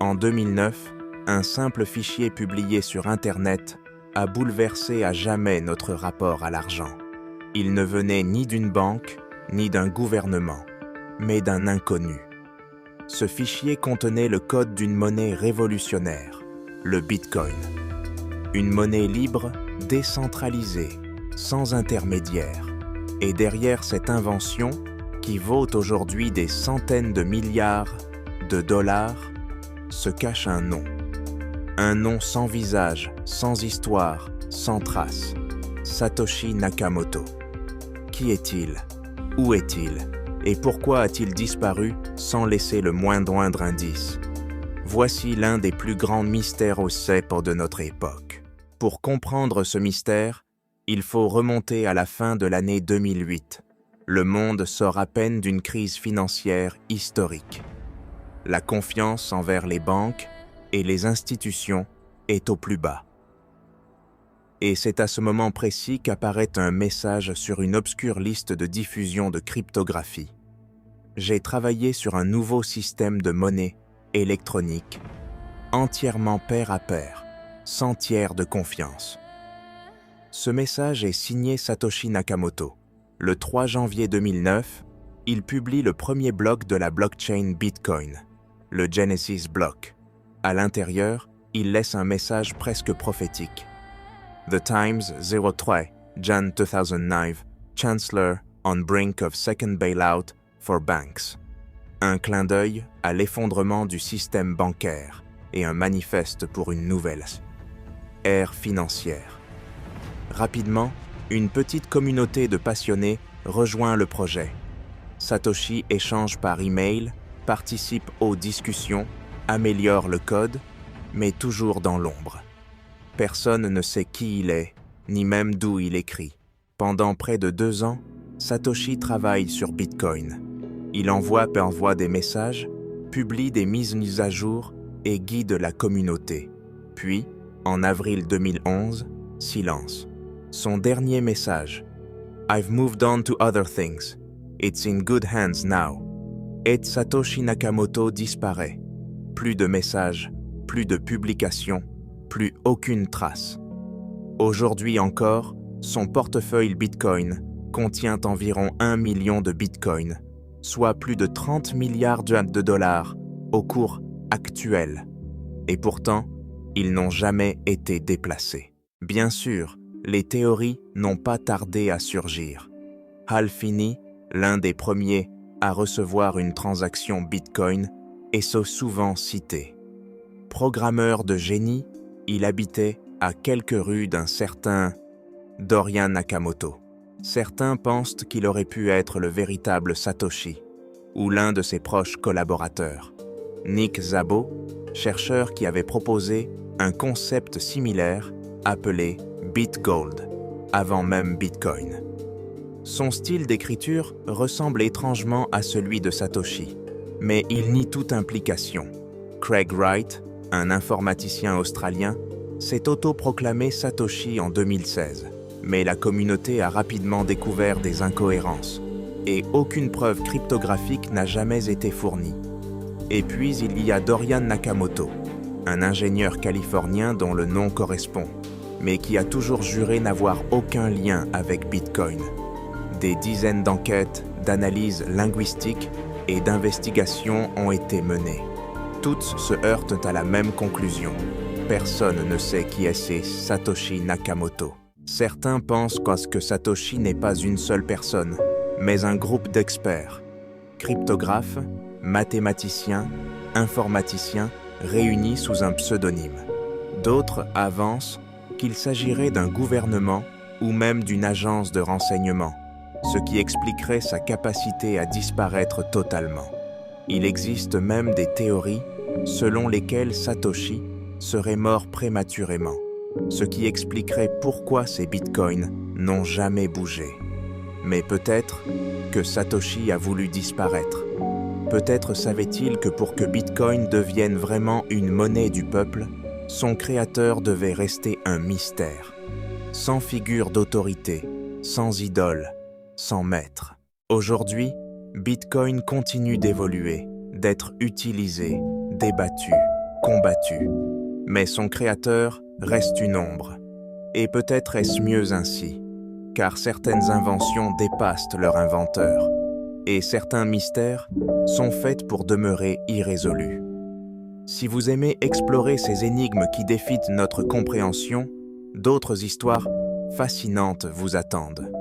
En 2009, un simple fichier publié sur Internet a bouleversé à jamais notre rapport à l'argent. Il ne venait ni d'une banque, ni d'un gouvernement, mais d'un inconnu. Ce fichier contenait le code d'une monnaie révolutionnaire, le Bitcoin. Une monnaie libre, décentralisée, sans intermédiaire. Et derrière cette invention, qui vaut aujourd'hui des centaines de milliards de dollars, se cache un nom. Un nom sans visage, sans histoire, sans trace. Satoshi Nakamoto. Qui est-il? Où est-il? Et pourquoi a-t-il disparu sans laisser le moindre indice? Voici l'un des plus grands mystères au CEP de notre époque. Pour comprendre ce mystère, il faut remonter à la fin de l'année 2008. Le monde sort à peine d'une crise financière historique. La confiance envers les banques et les institutions est au plus bas. Et c'est à ce moment précis qu'apparaît un message sur une obscure liste de diffusion de cryptographie. J'ai travaillé sur un nouveau système de monnaie électronique, entièrement pair à pair, sans tiers de confiance. Ce message est signé Satoshi Nakamoto. Le 3 janvier 2009, il publie le premier bloc de la blockchain Bitcoin, le Genesis Block. À l'intérieur, il laisse un message presque prophétique. The Times 03, Jan 2009, Chancellor on brink of second bailout for banks. Un clin d'œil à l'effondrement du système bancaire et un manifeste pour une nouvelle ère financière. Rapidement, une petite communauté de passionnés rejoint le projet. Satoshi échange par email, participe aux discussions, améliore le code, mais toujours dans l'ombre. Personne ne sait qui il est, ni même d'où il écrit. Pendant près de 2 ans, Satoshi travaille sur Bitcoin. Il envoie des messages, publie des mises à jour et guide la communauté. Puis, en avril 2011, silence. Son dernier message. I've moved on to other things. It's in good hands now. Et Satoshi Nakamoto disparaît. Plus de messages, plus de publications, plus aucune trace. Aujourd'hui encore, son portefeuille Bitcoin contient environ 1 million de Bitcoin, soit plus de 30 milliards de dollars au cours actuel. Et pourtant, ils n'ont jamais été déplacés. Bien sûr, les théories n'ont pas tardé à surgir. Hal Finney, l'un des premiers à recevoir une transaction Bitcoin, est souvent cité. Programmeur de génie, il habitait à quelques rues d'un certain Dorian Nakamoto. Certains pensent qu'il aurait pu être le véritable Satoshi, ou l'un de ses proches collaborateurs. Nick Szabo, chercheur qui avait proposé un concept similaire appelé BitGold, avant même Bitcoin. Son style d'écriture ressemble étrangement à celui de Satoshi, mais il nie toute implication. Craig Wright, un informaticien australien, s'est autoproclamé Satoshi en 2016, mais la communauté a rapidement découvert des incohérences, et aucune preuve cryptographique n'a jamais été fournie. Et puis il y a Dorian Nakamoto, un ingénieur californien dont le nom correspond, mais qui a toujours juré n'avoir aucun lien avec Bitcoin. Des dizaines d'enquêtes, d'analyses linguistiques et d'investigations ont été menées. Toutes se heurtent à la même conclusion. Personne ne sait qui est Satoshi Nakamoto. Certains pensent que Satoshi n'est pas une seule personne, mais un groupe d'experts, cryptographes, mathématiciens, informaticiens, réunis sous un pseudonyme. D'autres avancent qu'il s'agirait d'un gouvernement ou même d'une agence de renseignement, ce qui expliquerait sa capacité à disparaître totalement. Il existe même des théories selon lesquelles Satoshi serait mort prématurément, ce qui expliquerait pourquoi ces bitcoins n'ont jamais bougé. Mais peut-être que Satoshi a voulu disparaître. Peut-être savait-il que pour que Bitcoin devienne vraiment une monnaie du peuple, son créateur devait rester un mystère, sans figure d'autorité, sans idole, sans maître. Aujourd'hui, Bitcoin continue d'évoluer, d'être utilisé, débattu, combattu. Mais son créateur reste une ombre. Et peut-être est-ce mieux ainsi, car certaines inventions dépassent leur inventeur, et certains mystères sont faits pour demeurer irrésolus. Si vous aimez explorer ces énigmes qui défient notre compréhension, d'autres histoires fascinantes vous attendent.